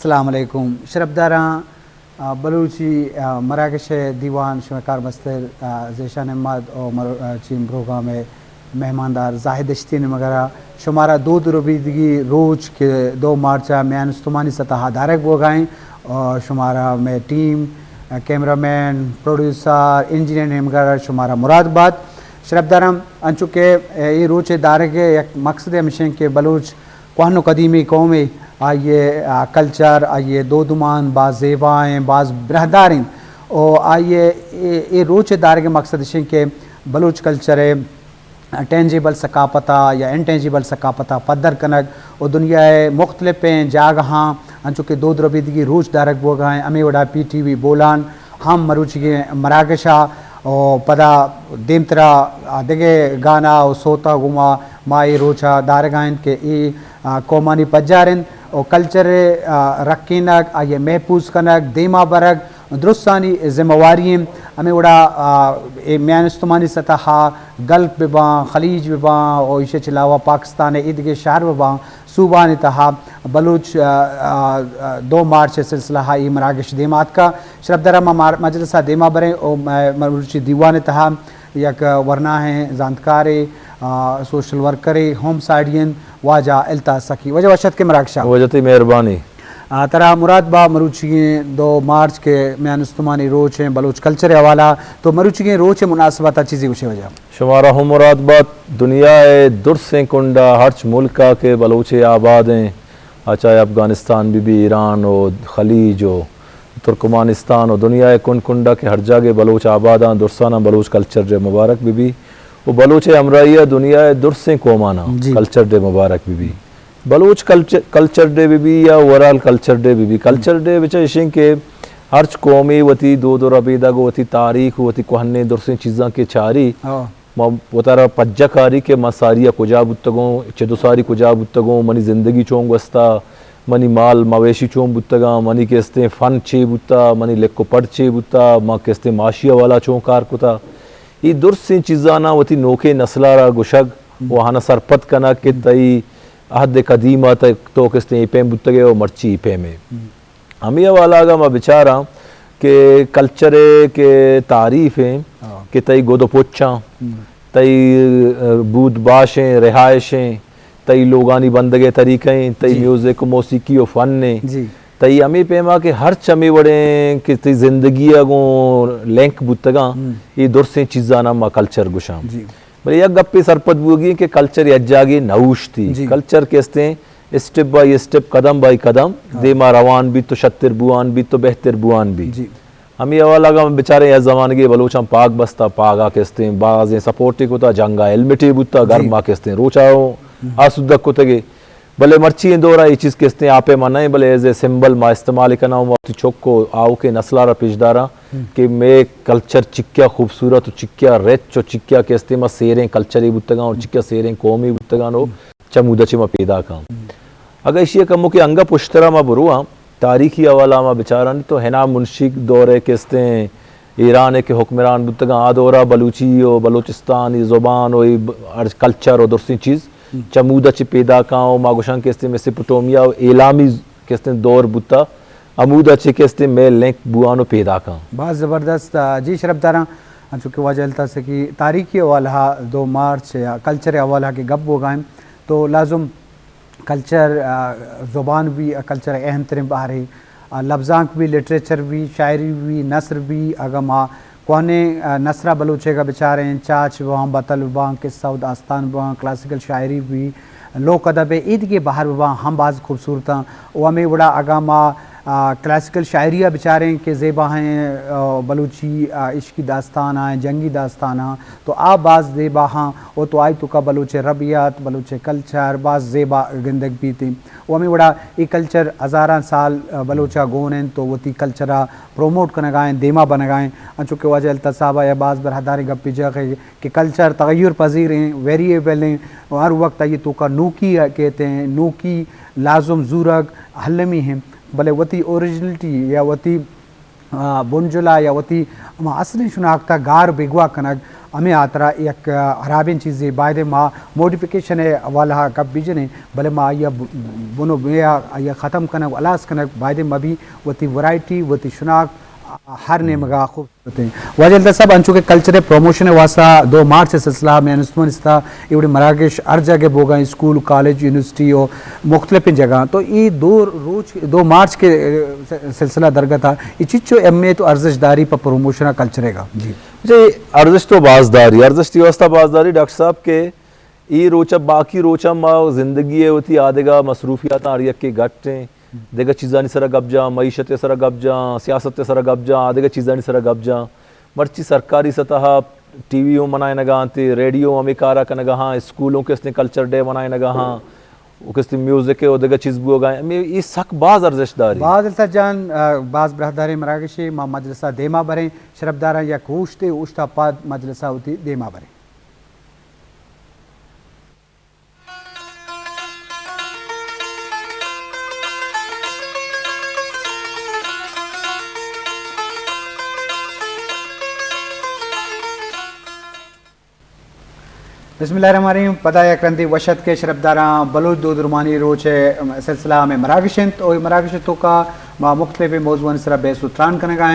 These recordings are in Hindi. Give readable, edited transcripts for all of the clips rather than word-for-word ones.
अस्सलाम वालेकुम शरफदारा बलूची मराकश दीवान शमकार मस्तर जेशान अहमद और चीम प्रोग्राम में मेहमानदार जाहिद अश्तीन वगैरह शुमारा दो दुरबीदगी रोज के 2 मार्च मैन तुमानी सतह धारक वो गाएँ और शुमारा में टीम कैमरामैन प्रोड्यूसर इंजीनियर वगैरह शुमारा मुरादबाद शरफदारम अनचुके ये रोच दारे के एक मकसद मिशन के बलूच कोहनो कदीमी कौमें आइए कल्चर आइए दो दुमान बाज़ ज़ेबाएँ बाज़ बरहदारिन और आइए ये रोच दारे के मकसद मिशन के बलूच कल्चर टेंजिबल सकापता या इनटेंजिबल सकापता पदर कनक और दुनिया मुख्तलिफ़ जागहाँ अनचुके दो द्रबीदगी रोज दारक बोगाएँ अमी वडा PTV बोलान हम मरुची के मराकशा और पदा देमतरा देगे गाना और सोता गुमा माए रोचा दारगाइन के ए कोमानी पज्जारन और कल्चर रखीनक आये महफूज कनक देमा बरक दुरुस्तानी जिम्मेवारियों हमें उड़ा म्यान इस्तमानी सतह गल्फ बिबा खलीज बिबा और इसे अलावा पाकिस्तान ईद के शहर बिबा सूबान तहा बलूच 2 मार्च सिलसिला हाई मराकश देमात का शरफदरा मजलसा देमा बरें और मरुची दीवान तहा यक वरना है जानकार सोशल वर्कर होम साइडियन वाजा अल्ता सकी वजह वशत के मराकशा वजह मेहरबानी तरा मुराद बा मरुची 2 मार्च के मैनुस्तमानी रोच हैं बलूच कल्चर हवाला तो मरुची के रोच मुनासबत चीज़ी उसे वजह शुमारा हम मुराद बात दुनिया दुरसे कुंडा हर्च मुल्क के बलूचे आबाद हैं चाहे अफ़गानिस्तान भी ईरान और खलीज हो तुर्कमानिस्तान और दुनिया कुन कुंडा के हर जगह बलूच आबादा दुरसाना बलूच कल्चर डे मुबारक भी वो बलूच अमराइया दुनिया दुरसे कोमाना कल्चर डे मुबारक भी बलूच कल्चर डे भी या ओवरऑल कल्चर डे भी कल्चर डे विच इशिंग के हर्च कौमी वती दो रबीदा गो वती तारीख वती कोहने दुरसे चीज़ा के चारी वतारा पज्जाकारी के मसारिया कुजा बुत्तगों चेदुसारी कुजा बुत्तगों मनी ज़िंदगी चोंग वस्ता मनी माल मवेशी चों बुत्तगा मनी केस्ते फ़न चे बुत्ता मनी लेको पढ़ चे बुत्ता माँ केस्ते माशिया वाला चों कार कुता ये दुरसे चीज़ाना वती नोके नस्लारा गुशग वहाना सरपत कना के तई अहद कदीमा तक तो किसने इपे बुत्तगे और मर्ची इपे में हमिया वाला गा मैं बेचारा के कल्चरे के तारीफ़ें कि तई गोदो पोच्छा तई बूद बाशें रिहाइशें तई लोगानी बंदगे तरीक़ें तई म्यूज़िक मौसीकी और फ़न ने तई अमी पेमा के हर चमे वड़े कि तई ज़िंदगी अगो लेंक बुत्तगा ये दुरसे चीज़ाना मा कल्चर गुशाम बल्कि यह गप्पे सरपत बुगी कि कल्चर यज्जागी नऊश थी कल्चर कहते हैं स्टेप बाय स्टेप कदम बाय कदम देमा रवान भी तो शत्तर बुआन भी तो बेहतर बुआन भी हम ये वाला लगा बेचारे यह जमाने के बलोच हम पाक बस्ता पागा कहते हैं बाज़ सपोर्टिक होता जंगा हेलमेटे बुता गर्मा कहते हैं रोचाओ आसुदक को तगे भले मर्ची दौरा ये चीज़ कहते हैं आपे मनाए भले एज ए सिंबल मा इस्तेमाल करना चौक को आओ के नस्लारा पिछदारा कि मैं कल्चर चिक्या खूबसूरत चिक्या रेच और चिक्या कहते मैं सेरें कल्चरी बुत्तगा और चिक्या सेरें कौमी बुत्तगा नो चमुदचे में पैदा का अगर इसी कमो के अंगा पुश्तरा मा बुरुआ तारीखी हवाला मा बेचारा तो है ना मुंशिक दौरे कहते हैं ईरान के हुक्मरान बुत्तगा आदौरा बलूची और बलूचिस्तान ज़ुबान और कल्चर और दूसरी चीज़ चमूदा च पैदा काओ मागुशान कहते मेसोपोटामिया एलामी कहते दौर बुता अमूदा च कहते मैं लेंक बुआनो पैदा का बहुत ज़बरदस्त जी शरफदारा चूँकि वजह से कि तारीखी हवाला 2 मार्च या कल्चर हवाला के गप हो गए तो लाजुम कल्चर ज़ुबान भी कल्चर अहम तरीन बाहर लफ्ज़ांक भी लिटरेचर भी शायरी भी नसर भी अगमा कोने नसरा बलूचे का बेचारे चाच वहाँ बतल वहाँ किस्सा दास्तान वहाँ क्लासिकल शायरी भी लोक अदब ईद के बाहर वहाँ हम बाज़ खूबसूरत वहाँ में बड़ा अगामा क्लासिकल शायरिया बेचारे के ज़ेबा हैं बलूची इश्की दास्तान हैं जंगी दास्तान तो आप बाज़ ज़ेबा हाँ वो तो आई तो का बलूचे रबियत बलूचे कल्चर बाज़ ज़ेबा गंदग भी थी वो हमें बड़ा ये कल्चर हज़ारा साल बलूचा गोन हैं तो वो ती कल्चरा प्रोमोट कर गाएँ देमा बन गाएँ चूँकि वजह अल्तसाबा या बाज़ बरहदारी गप्पी जगह कि कल्चर तगैर पजीर हैं वेरिएबल हैं हर वक्त ये तो का नूकी कहते हैं नूकी लाजुम जूरग हलमी हैं भले वती ओरिजिनलिटी या वती बुंजुला या वती असली शनाख्ता गार बेगवा कनक हमें आतरा एक हराबिन चीज़ें बायदे माँ मॉडिफिकेशन है वाला कब बीजने भले माँ या बुनो या ख़त्म करना अलास करना बायदे माँ भी वती वैरायटी वती शुनाक हर ने मगा खूब होते हैं वजह सब अंचु के कल्चर प्रमोशन वास्ता 2 मार्च से सिलसिला में अनुस्मरिस्ता इवड़ी मराकेश हर जगह बोगा स्कूल कॉलेज यूनिवर्सिटी और मुख्तलिफ जगह तो ये 2 मार्च के सिलसिला दरगत था ये चिच्चो एम तो अर्जशदारी पर प्रमोशन कल्चरेगा जी जी अर्जश तो बाजदारी अर्जश व्यवस्था बाजदारी डॉक्टर साहब के ये रोचा बाकी रोचा माँ जिंदगी होती आदेगा मसरूफियात आरिया के गट्टे देगा चीज़ानी सरा गब्जा मईशत सरा गब्जा सियासत सरा गब्जा आदेगा चीज़ानी सरा गब्जा मर्ची सरकारी सतह टीवी मनाए नगा आते रेडियो में कारा का नगा हाँ स्कूलों के इसने कल्चर डे मनाए नगा हाँ वो किसी म्यूजिक के उदेगा चीज़ भी होगा मैं ये सक बाज अर्जशदारी बाज अलता जान बाज ब्रहदारी मराकेशी माँ मजलिसा देमा बरें शरबदारा या कोशते उश्ता पाद मजलिसा होती देमा बरें बिस्मिल्लाहिर्रहमानिर्रहीम पता या क्रंति वशत के शरबदारा बलूच दो दुरमानी रोच सिलसिला में मराकशंत और मराकशतों का मुख्तलिफ मौजूद सरा बेसुत्रान करने का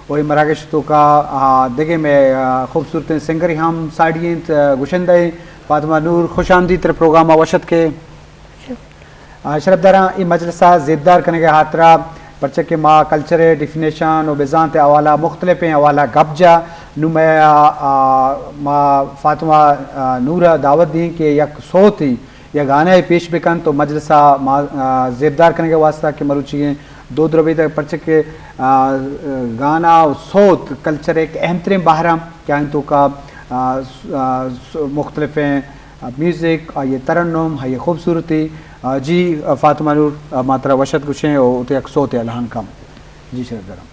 और मराकशतों का देखे में खूबसूरत सिंगर हम साड़ियंत गुशंद फातिमा नूर खुश आमदी तेरे प्रोग्राम वशत के शरबदारा ये मजलसा ज़ेबदार करने के हाथरा बच्चे के माँ कल्चर डिफिनेशन और बेजानत हवाला मुख्तलिफ हवाला गब्जा नुमाया माँ फातिमा नूरा दावत दी कि यक सोत ही या गाने पेश बेकन तो मजलसा माँ ज़ेबदार करने के वास्ता के मरुची हैं 2 द्रवी तक बच्चे के गाना और सोत कल्चर एक अहम तरीन बाहर क्या तो का मुख्तलिफ म्यूज़िक ये तरन्नुम ये खूबसूरती जी फातिमा नूर मात्रा वशत गुशें और उते अक्सोत अलहान कम जी शरबदारा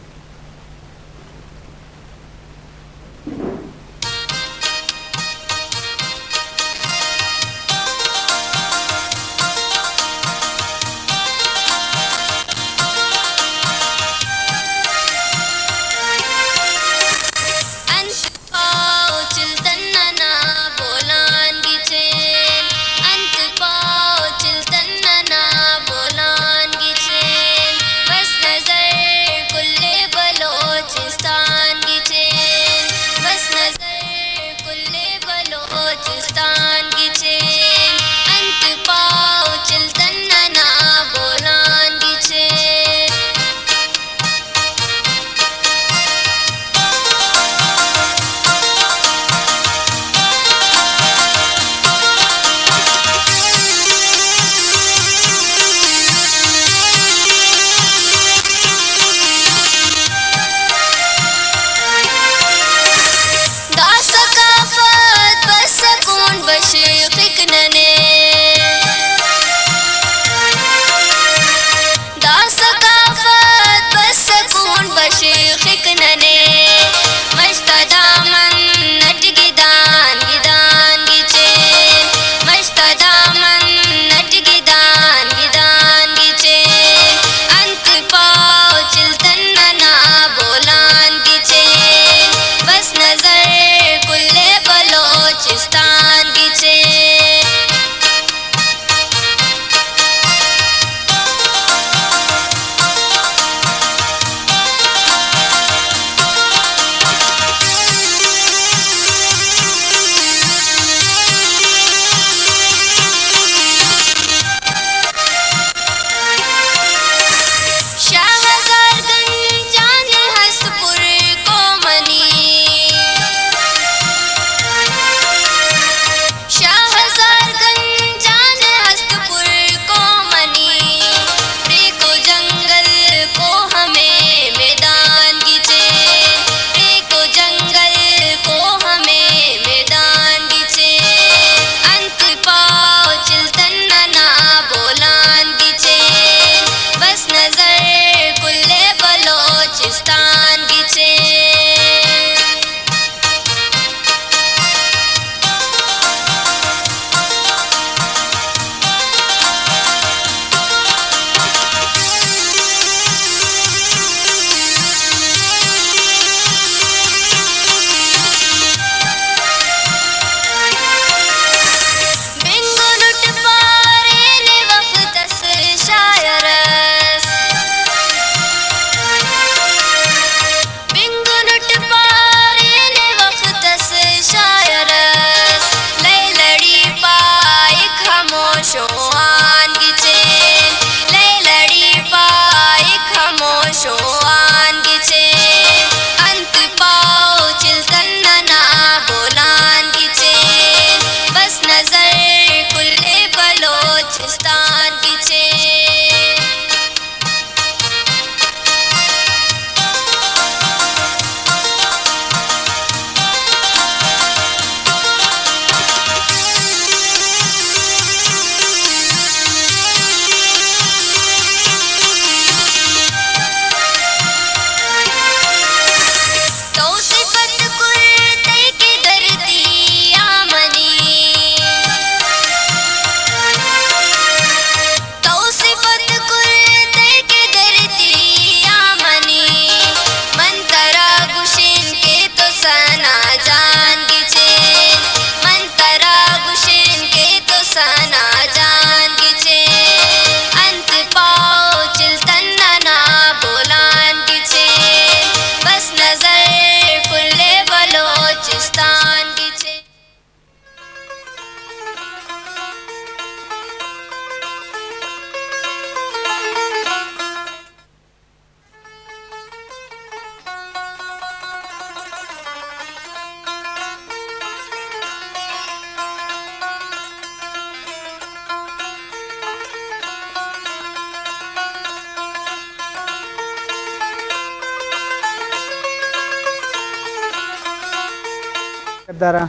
शरफदारा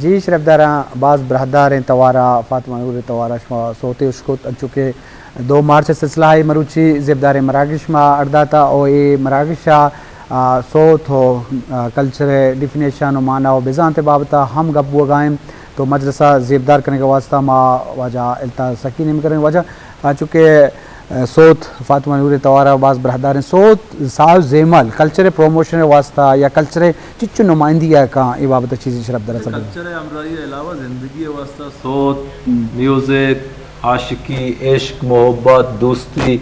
जी शरफदारा बाज़ बरहदार तवारा फातिमा नूर तवारा शुमा सोते उशकुत चुके 2 मार्च सिलसिला है मरूची ज़ेबदार मराकश मा अर्दाता और ये मराकशा सोत हो कल्चर डिफिनेशन माना और बेजानते बाबता हम गप्पू गायम तो मजलसा ज़ेबदार करने का वास्ता मा वजह इल्ता सकीन में करने वजह चूँकि सोत फातिमा नूर तवारा बाज़ बरहदार सोत साज जेमल कल्चर प्रमोशन वास्ता या कल्चर चिच्चू नुमाइंदी का ये बाबत चीज़ शरफदारा सब कल्चर अमराई अलावा ज़िंदगी वास्ता सोत म्यूज़िक आशिकी इश्क मोहब्बत दोस्ती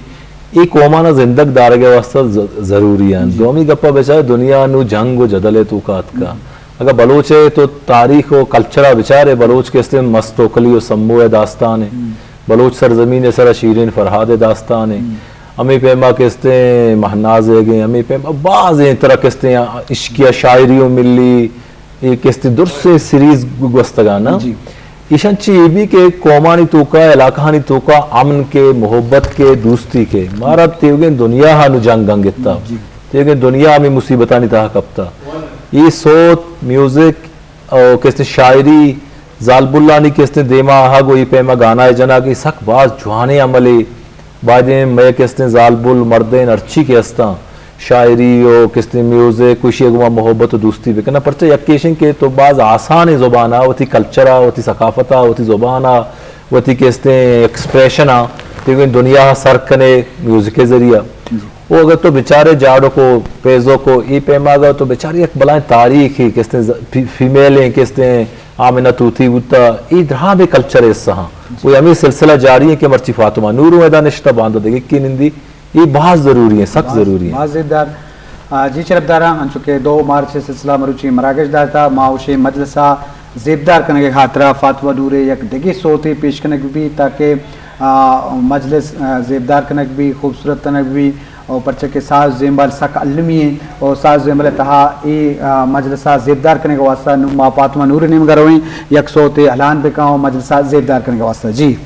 ये कौमाना जिंदग दार के वास्ता ज़रूरी है दोमी गप्पा बेचारे दुनिया नु जंग व जदल तूकात का अगर बलोच है तो तारीख व कल्चरा बेचारे बलोच के इस्ते मस्तोकली व सम्मो दास्तान है बलोच सरजमीन सर शीरिन फरहाद दास्तान है अमी पैमा किस्ते महनाज गए अमी पैमा बाज़ तरह किस्ते इश्किया शायरी मिली ये किस्ते दुर्से सीरीज गुस्तगाना ईशंची ये भी के कौमानी तोका इलाकानी तोका अमन के मोहब्बत के दोस्ती के मारा तेवगे दुनिया हानु जंग गंगिता तेवगे दुनिया में मुसीबतानी ता कपता ये सोत म्यूजिक और किस्ते शायरी जालबुल्लानी किस्ते देमा हागो ये पैमा गाना है जना की सक बाज जुआने अमले बादे मैं किस्ते जालबुल मर्दे नरची के अस्ता शायरी और किस्ते म्यूजिक कुछ गुमा मोहब्बत दोस्ती भी करना परचे यकेशन के तो बाज आसान ज़ुबाना वती कल्चरा वती सकाफता वती ज़ुबाना वती किस्ते एक्सप्रेशना तो दुनिया सर कने म्यूजिक के जरिया वो अगर तो बेचारे जाड़ों को पेजों को ई पैमागा तो बेचारी एक बलाएं तारीख ही किस्ते फीमेलें किस्ते आमिना तूती उता ई रहा भी कल्चर है सहा वो हमें सिलसिला जारी है कि मर्ची फातिमा नूर मैदा निश्ता बांध देगी कि निंदी ये बहुत ज़रूरी है सख्त ज़रूरी है ज़ेबदार जी शरफदारा चूँकि 2 मार्च से सिलसिला मरूची मराकश दाता माउशे मजलसा ज़ेबदार करने के खातरा फातिमा नूर एक दिगी सोते पेश करने भी ताकि मजलिस ज़ेबदार करने भी खूबसूरत करने भी और पर्चे के साज जेमल सक अलमी और साज जेमल तहा ये मजलसा ज़ेबदार करने का वास्ता नुमा फातिमा नूर ने मगर हुई एक सोते ऐलान पे कहा मजलसा ज़ेबदार करने का वास्ता जी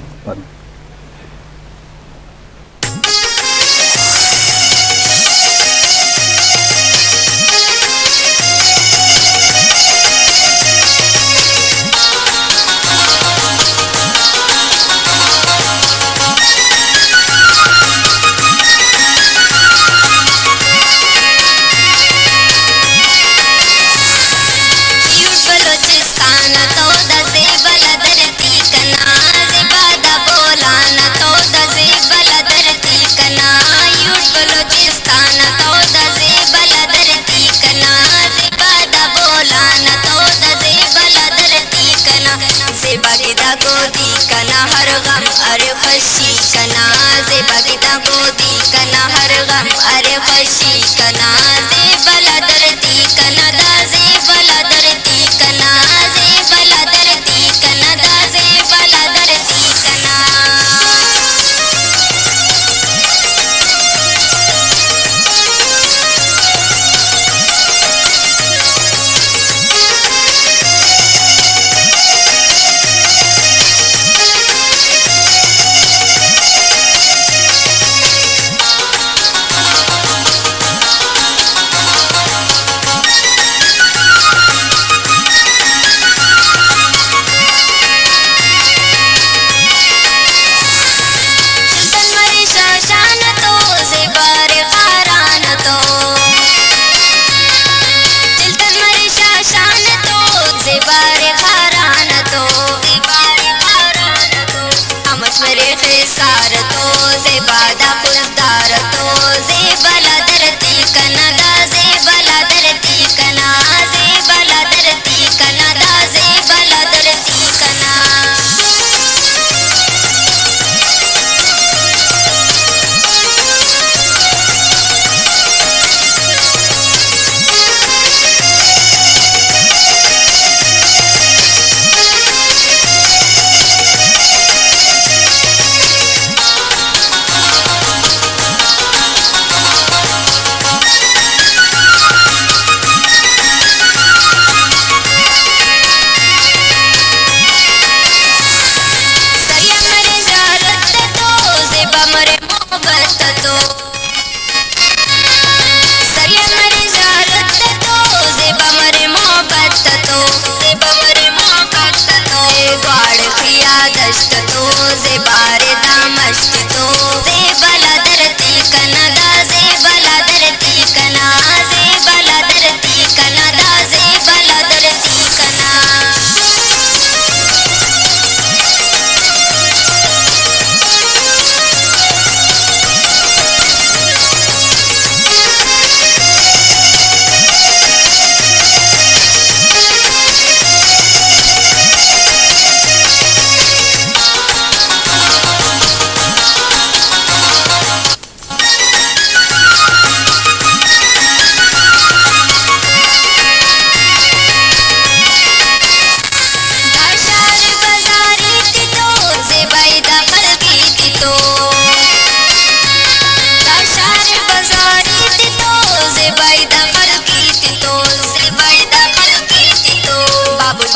मस्त तो जे बारे दा मस्त तो जे बला धरती कना दा जे बला धरती कना जे बला धरती कना दा जे बला धरती कना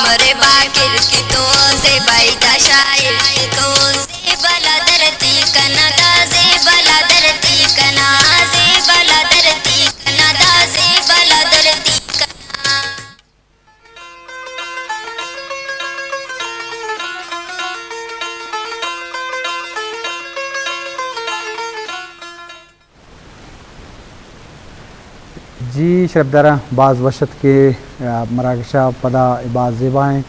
मरे बाकिर की तो से बैदा शायर की तो से बला धरती कना दा से बला धरती कना से बला धरती कना दा से बला धरती कना जी शरबदारा बाज़ वशत के मराकशा पदा बाज़ ज़ेबाएँ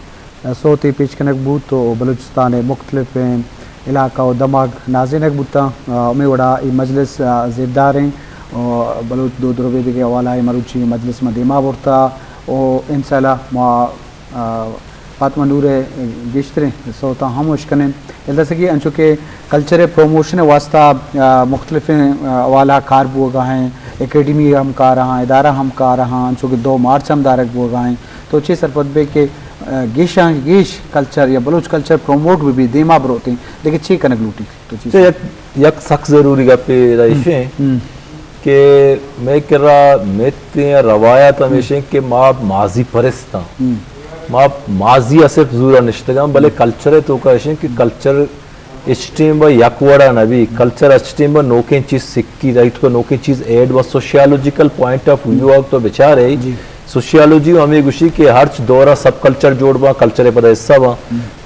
सोती पिच कनक बूत तो बलूचिस्तान मुख्तलिफ इलाका और दमाग नाजिनक बूता में वड़ा मजलिस ज़ेबदारें और बलूच दो द्रवेद के हवाला मरूची मजलिस में दिमा बुरता और इंशाल्लाह फातमा नूर गिश्तरे सोता हम उश्कने इल्दा से कि अंशु के कल्चर प्रोमोशन वास्ता मुख्तलिफ वाला कार बोगा हैं एकेडमी हम का रहा इदारा हम का रहा अंशु के 2 मार्च हम दारक बोगा हैं तो अच्छे सरपतबे के गेश कल्चर या बलूच कल्चर प्रमोट भी देमा बरोते लेकिन छे कनक लूटी तो यक सख्त ज़रूरी का पे रईशे कि मैं कह रहा मेते रवायत हमेशा के माँ माजी परस्ता माँ माजी सिर्फ जूरा निश्तगा भले कल्चर है तो का ऐसे कि कल्चर इस्टीम यकवड़ा नबी कल्चर इस्टीम नोके चीज सिक्की राइट को नोके चीज ऐड व सोशियोलॉजिकल पॉइंट ऑफ व्यू तो बेचारे सोशियोलॉजी हमें गुशी के हर दौरा सब कल्चर जोड़वा कल्चर पर हिस्सा वा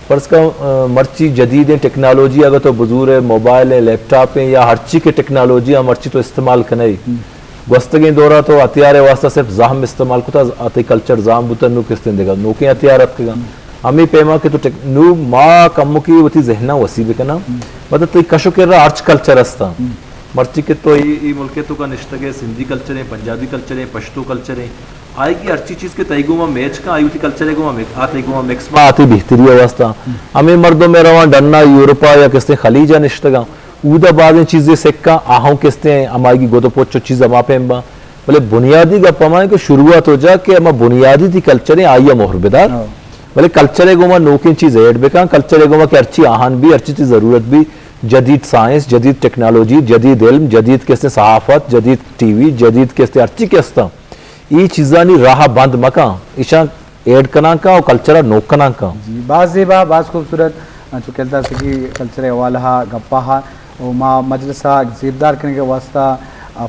पर इसका मर्ची जदीद टेक्नोलॉजी अगर तो बुजूर है मोबाइल है लैपटॉप है या हर चीज की टेक्नोलॉजी हम मर्ची तो इस्तेमाल करें गस्तगी दौरा तो हथियार वास्ता सिर्फ जाम इस्तेमाल को आते कल्चर जाम बुतर नू किस देगा नोके हथियार रखेगा हमें पेमा के तो नू माँ कम की वती जहना वसीब कना मतलब तो कशो के रहा आर्च कल्चर अस्ता मर्ची के तो ये मुल्के तो का निश्तगे सिंधी कल्चर है पंजाबी कल्चर है पश्तो कल्चर है आएगी हर चीज के तयगुमा मैच का आयुति कल्चर है आते गुमा मिक्स में आती बेहतरी अवस्था हमें मर्दों में रवा डन्ना यूरोपा या किसने खलीजा निश्तगा ऊदा बाद चीजें सेक्का आहों किसते हमारी गोदो पोचो चीज अमा पे बोले बुनियादी गप हमारे को शुरुआत हो जा के हम बुनियादी थी कल्चर है आइया मोहरबेदार बोले कल्चर है गुमा नोकी चीज ऐड बेका कल्चर है गुमा की अच्छी आहान भी अच्छी चीज जरूरत भी जदीद साइंस जदीद टेक्नोलॉजी जदीद इल्म जदीद किसने सहाफत जदीद टीवी जदीद किसने अच्छी किस्ता ये चीज़ानी राह बंद मका ईशा ऐड कना का और कल्चर नोक कना का जी बाज ज़ेबा बाज खूबसूरत जो कहता है कि कल्चर वाला गप्पा हा और माँ मजलसा ज़ेबदार करने के वास्ता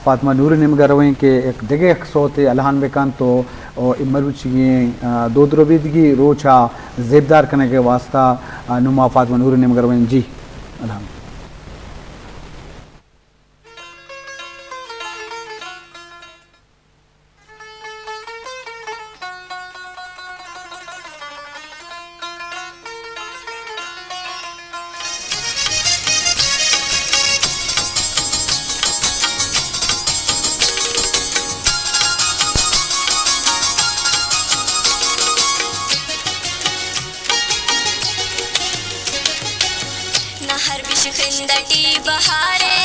फातिमा नूर निमगर रवें के एक जगह सोते अलहान बेकान तो और मरुची दो द्रोबीदगी रोचा ज़ेबदार करने के वास्ता नुमा फातिमा नूर निमगर रवें जी अलहान खिंदटी बहारे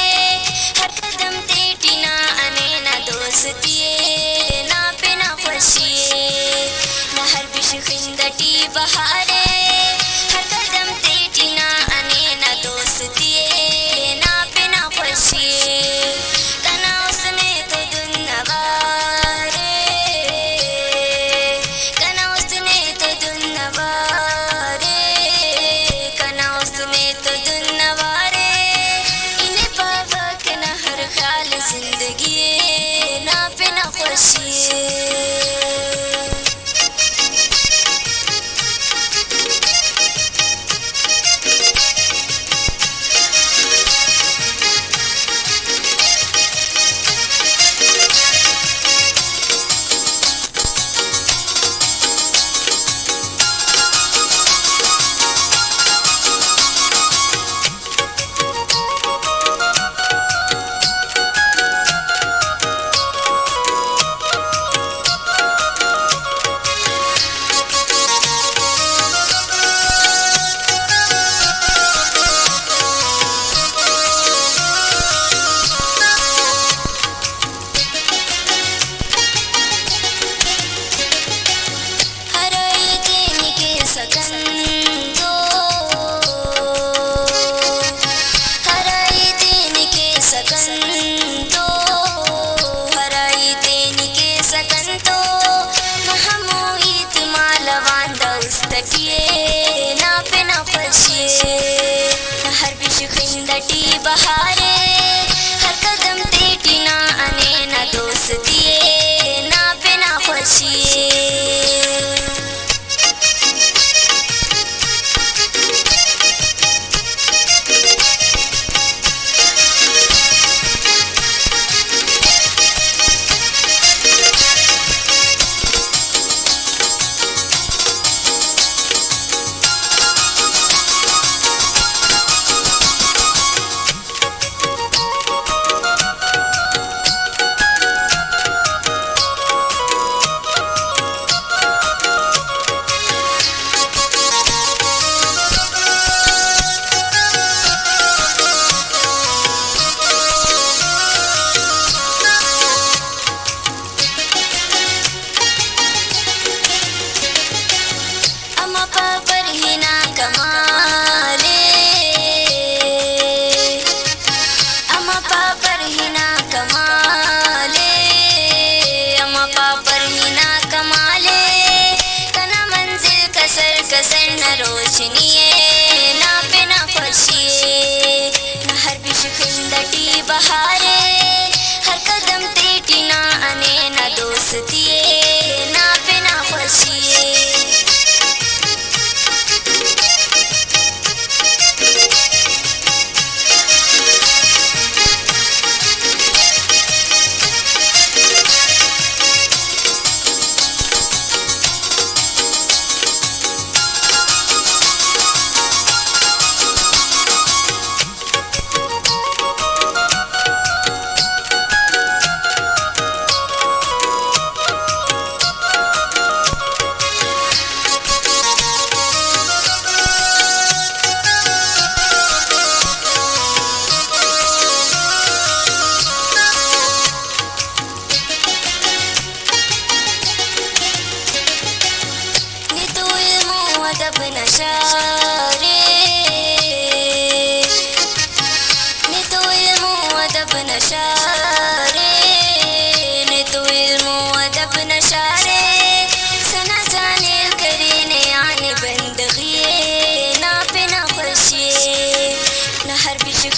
हर कदम तेटी ना अने ना दोस्तिए ना पे ना फसिए ना हर बिश खिंदटी बहारे हर कदम तेटी ना अने ना दोस्तिए ना पे ना फसिए कना उसने तो दुन्नवारे कना उसने तो दुन्नवारे कना उसने तो दुन्नवारे जिंदगी ना पे ना फसिए तो हराई तेनी के सकन तो न हमोहित मालवान दस्तकिए ना पे ना फसिए न हर बिश खिंदटी बहारे हर कदम तेटी ना अने न दोस्तिए ना पे ना फसिए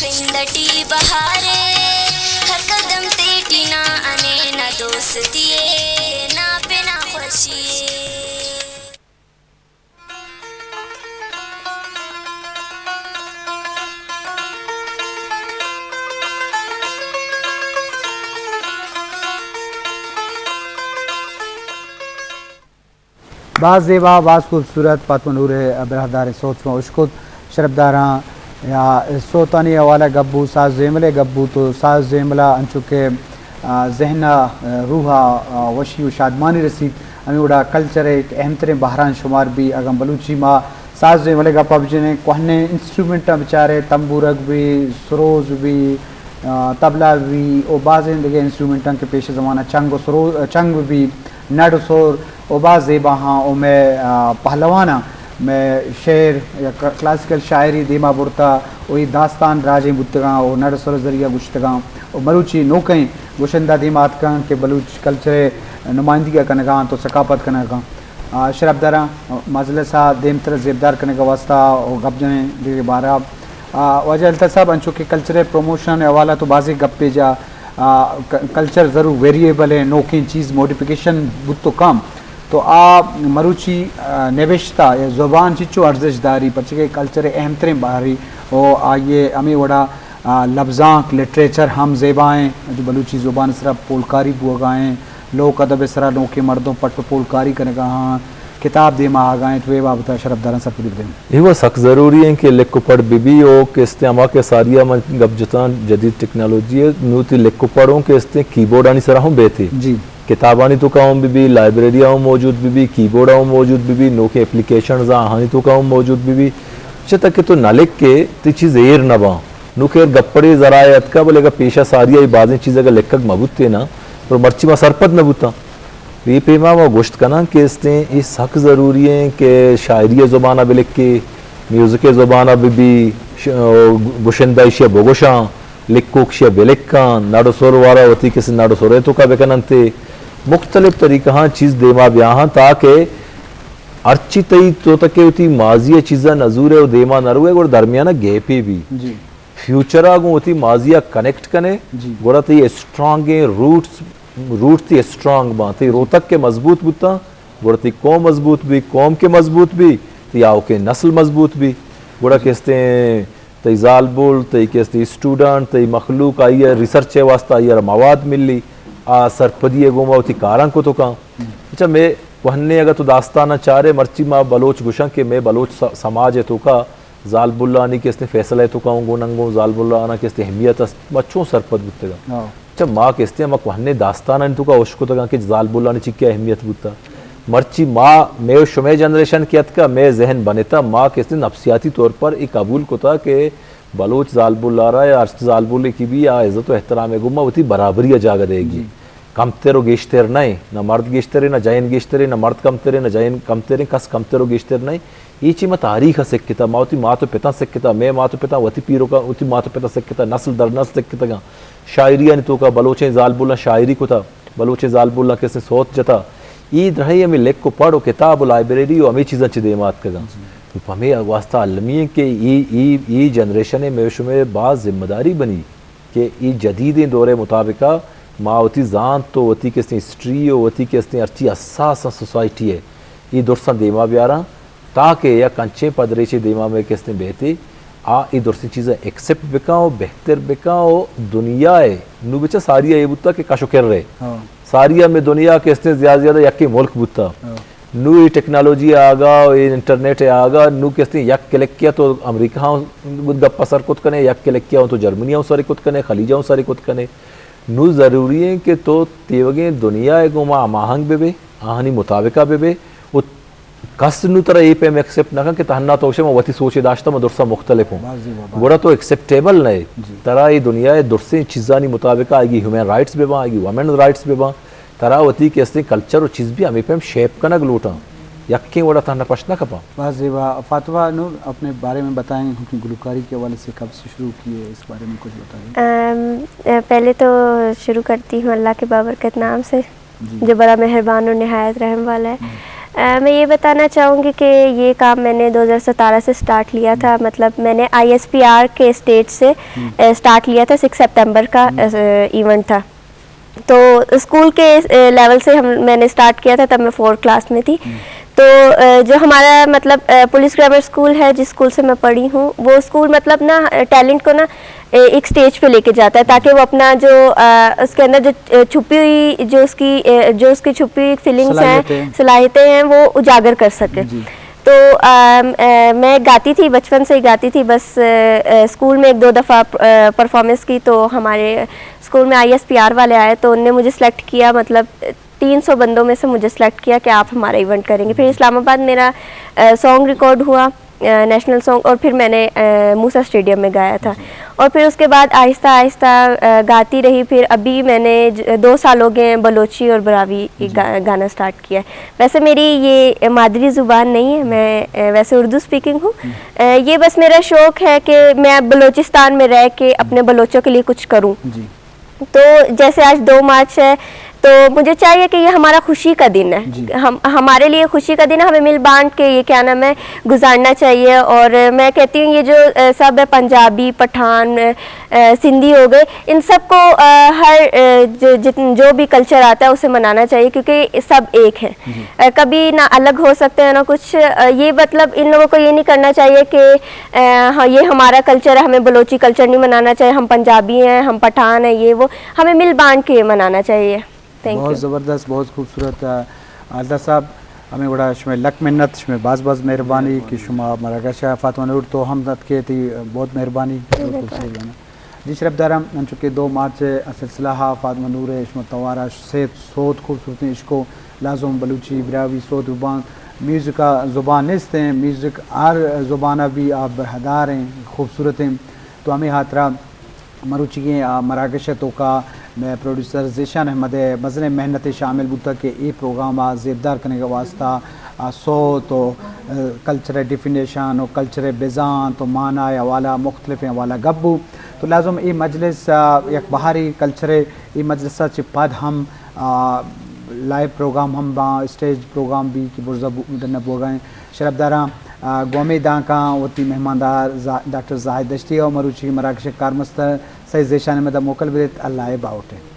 खिंदटी बहारे हर कदम तेटी ना अने न दोस्तिए ना पे ना फसिए बाज़ ज़ेबा बाज़ खूबसूरत पातमनूर बरहदार सोच में उश्कुत शरबदारा या सोतानी वाला गब्बू साज जेमले गब्बू तो साज जेमला अंचुके जहना रूहा वशी शादमानी रसीद अमी उड़ा कल्चर एक अहम तरह बहरान शुमार भी अगम बलूची माँ साज जेमले गप्पा बिजने कोहने इंस्ट्रूमेंट बेचारे तंबूरक भी सरोज भी तबला भी और बाज़ लगे इंस्ट्रूमेंट के पेश ज़माना चंग सरोज चंग भी नड सोर और बाज़ ज़ेबा हाँ और मैं पहलवाना मैं शेर या क्लासिकल शायरी देमा बुरता वही दास्तान राजे बुतगा और नड सोर जरिया गुश्तगा और बलूची नौकई गुशंदा देमात का के बलूच कल्चर नुमाइंदगी कनगा तो सकाफत कनगा शरबदारा मजलसा देम तरह ज़ेबदार करने का वास्ता और गपजने दे बारह वजह अल्तसाब अंचो के कल्चर प्रमोशन हवाला तो बाज़ी गप्पे जा कल्चर ज़रूर वेरिएबल है नौकी चीज़ मॉडिफिकेशन बुत तो कम तो मरुची नविश्ता या ज़ुबान चिचो अर्जशदारी पचे कल्चर अहम तरह बाहरी और आइए अमी वड़ा लफ्ज़ां लिटरेचर हम ज़ेबाएँ जो बलूची ज़ुबान सरा पोलकारी बुआगाएँ लोक अदब सरा नौके मर्दों पट पोलकारी करने का हाँ किताब दे माँ आगाएँ तो वे बाबता शरबदारा सब पूरी दें ये वो सख्त ज़रूरी है कि लिखो पढ़ बीबी हो के इस्तेमाल के सारिया में गबजता जदीद टेक्नोलॉजी है नूती लिखो पढ़ों के इस्ते कीबोर्ड आनी सरा हूँ बेथी जी किताबानी तो कहूँ बीबी लाइब्रेरिया हूँ मौजूद बीबी कीबोर्ड हूँ मौजूद बीबी नोके एप्लीकेशन हानि तो कहूँ मौजूद बीबी चे तक तो न लिख के ती चीज़ एर न बा नुखेर गप्पड़े ज़रायत का बोलेगा पेशा सारिया ये बाज़ें चीज़ें का लिखक मबूते ना और मर्ची में सरपद न बुता ये पेमा वो गोश्त का ना कि इसने इस हक ज़रूरी है कि शायरी ज़ुबान अब लिख के म्यूज़िक ज़ुबान अब भी गुशंदाइश बोगोशा लिक्कोक्शिया बेलेक्कान नाडो सोर वारा वती किसी नाडो सोरे तो का बेकनंते मुख्तलिफ तरीका चीज़ देमा ब्याह ताकि अर्ची तई तो तक होती माजिया चीज़ा नजूर है देमा नरुए और दरमियाना गैपे भी जी फ्यूचर आगू होती माजिया कनेक्ट कने गोड़ा ती स्ट्रांग रूट्स ती स्ट्रांग बात रोतक के मजबूत बुता गोड़ा ती कौम मजबूत भी कौम के मजबूत भी ती आओ के नस्ल मजबूत भी गोड़ा कहते हैं तई जाल बोल तई कहते स्टूडेंट तई मखलूक आई है रिसर्च वास्ता आई मवाद मिली आ सरपदी गोमा होती कारां को तो कहाँ अच्छा मैं वहन्ने अगर तो दास्ताना चारे मर्ची माँ बलोच गुशा के मैं बलोच समाज है तो का जाल बुल्ला आनी के फैसला है तो का नंगो जाल बुल्ला आना के अहमियत बच्चों सरपद बुतेगा अच्छा माँ के मक वहन्ने दास्ताना तो का उश्को तक कि जाल बुल्ला ने चिक्के अहमियत बुता मर्ची माँ मैं शुमे जनरेशन किया का मैं जहन बने था माँ के नफसियाती तौर पर एक कबूल को था कि बलोच जाल बुल्ला रहा है अर्श जाल बुल्ले की भी आ इज़्ज़त व एहतराम गुम्मा होती बराबरी जागा देगी कम तेरो गेश्तर नहीं ना मर्द गेश्तरे ना जैन गेश्तरे ना मर्द कम तेरे ना जैन कम तेरे कस कम तेरो गेश्तर नहीं ये चीज़ तारीख सिक्किता मावती माँ तो पिता सिक्किता मैं माँ तो पिता वती पीरो का उती माँ तो पिता सिक्किता नस्ल दर नस्ल सिक्किता का शायरिया ने तो का बलोचे जाल बुल्ला शायरी को था बलोचे जाल बुल्ला कैसे सोच जता ईद रही हमें लेख को पढ़ो किताब लाइब्रेरी और हमें चीज़ें चिदे मात का हमें वास्ता अलमी के ई जनरेशन में बात जिम्मेदारी बनी कि ई जदीद दौरे मुताबिक माँ वती जान तो वती के हिस्ट्री और वती के अर्ची असासा सोसाइटी है ये दुरसा देमा ब्यारा ताकि या कंचे पदरेचे देमा में किसने बेहती आ ई दुरसी चीज़ें एक्सेप्ट बिकाओ बेहतर बिकाओ दुनिया है नू बच्चा सारिया ये बुता के काशो कर रहे सारिया में दुनिया के ज़्यादा यक्के मुल्क बुता नू ये टेक्नोलॉजी आगा ये इंटरनेट आगा नू के यक क्लिक किया तो अमेरिका गप्पा सर कुत कने यक क्लिक किया तो जर्मनी सारे कुत कने खलीजा सारे कुत कने नू ज़रूरी है कि तो तेवगे दुनिया गुमा माहंग बेबे आहनी मुताबिका बेबे वो कस नू तरह ये पे मैं एक्सेप्ट ना कि तहन्ना तो मैं वती सोचे दाश्ता मैं दुरसा मुख्तलिफ हूँ गोड़ा तो एक्सेप्टेबल नहीं तरह ये दुनिया दुरसे चीज़ानी मुताबिका आएगी ह्यूमन राइट्स बेबा आएगी वुमेन राइट्स बेबा तरह वती के असली कल्चर और चीज़ भी हमें पे हम शेप का नग लूटा यक्के वड़ा तहन्ना प्रश्न कपा बस जीवा फातिमा नूर अपने बारे में बताएंगे क्योंकि गुलकारी के हवाले से कब से शुरू किए इस बारे में कुछ बताइए। पहले तो शुरू करती हूँ अल्लाह के बाबरकत नाम से जो बड़ा मेहरबान और नहायत रहम वाला है। मैं ये बताना चाहूँगी कि ये काम मैंने 2017 से स्टार्ट लिया था मतलब मैंने ISPR के स्टेज से स्टार्ट लिया था 6 सितंबर का इवेंट था तो स्कूल के लेवल से मैंने स्टार्ट किया था तब मैं 4th क्लास में थी तो जो हमारा मतलब पुलिस ग्रामर स्कूल है जिस स्कूल से मैं पढ़ी हूँ वो स्कूल मतलब ना टैलेंट को ना एक स्टेज पे लेके जाता है ताकि वो अपना जो उसके अंदर जो छुपी हुई जो उसकी छुपी हुई फीलिंग्स हैं सलाहियतें हैं वो उजागर कर सके। तो मैं गाती थी बचपन से ही गाती थी बस स्कूल में 1-2 दफ़ा परफॉर्मेंस की तो हमारे स्कूल में ISPR वाले आए तो उनने मुझे सेलेक्ट किया मतलब 300 बंदों में से मुझे सेलेक्ट किया कि आप हमारा इवेंट करेंगे। फिर इस्लामाबाद मेरा सॉन्ग रिकॉर्ड हुआ नेशनल सॉन्ग और फिर मैंने मूसा स्टेडियम में गाया था और फिर उसके बाद आहिस्ता आहिस्ता गाती रही। फिर अभी मैंने 2 साल हो गए बलोची और बरावी गाना स्टार्ट किया है। वैसे मेरी ये मादरी ज़ुबान नहीं है मैं वैसे उर्दू स्पीकिंग हूँ ये बस मेरा शौक़ है कि मैं बलोचिस्तान में रह के अपने बलोचों के लिए कुछ करूँ। तो जैसे आज 2 मार्च है तो मुझे चाहिए कि ये हमारा खुशी का दिन है हमारे लिए खुशी का दिन है हमें मिल बांट के ये क्या नाम है गुजारना चाहिए। और मैं कहती हूँ ये जो सब है पंजाबी पठान सिंधी हो गए इन सब को हर जो भी कल्चर आता है उसे मनाना चाहिए क्योंकि सब एक है कभी ना अलग हो सकते हैं ना कुछ ये मतलब इन लोगों को ये नहीं करना चाहिए कि हाँ ये हमारा कल्चर है हमें बलोची कल्चर नहीं मनाना चाहिए हम पंजाबी हैं हम पठान हैं ये वो हमें मिल बांट के मनाना चाहिए। बहुत ज़बरदस्त बहुत खूबसूरत आलता साहब हमें बड़ा शुमे लक मिन्नत शुमे बाज़ मेहरबानी कि शुमा मराकशा फातिमा नूर तो हम के थी बहुत मेहरबानी जी शरफ दारम मन चुके 2 मार्च सिलसिला फातिमा नूर शुमा तवारा सेहत सोत खूबसूरती इश्को लाजुम बलूची बरावी सोत जुबान म्यूज़िक का ज़ुबान निस्त हैं म्यूज़िक हर ज़ुबाना भी आप बरहदार हैं खूबसूरत हैं। तो हमें हाथरा मरुची के मराकशा तो का मैं प्रोड्यूसर ज़ीशान अहमद मज़ने मेहनत शामिल बुता के ये प्रोग्राम ज़ेबदार करने का वास्ता सो तो कल्चर डिफिनेशन और कल्चर बेजान तो माना हवाला मुख्तलिफ हवाला गब्बू तो लाजम ये मजलिस एक बहारी कल्चरे ये मजलिस चिपद हम लाइव प्रोग्राम हम स्टेज प्रोग्राम भी की बुर्जा बोगाएँ शरबदारा गोमे दाका वती मेहमानदार डॉक्टर जाहिद दश्ती और मरूची मराकश कारमस्तर सही जेशान में द मोकल बिदत अल्लाह बाउटे।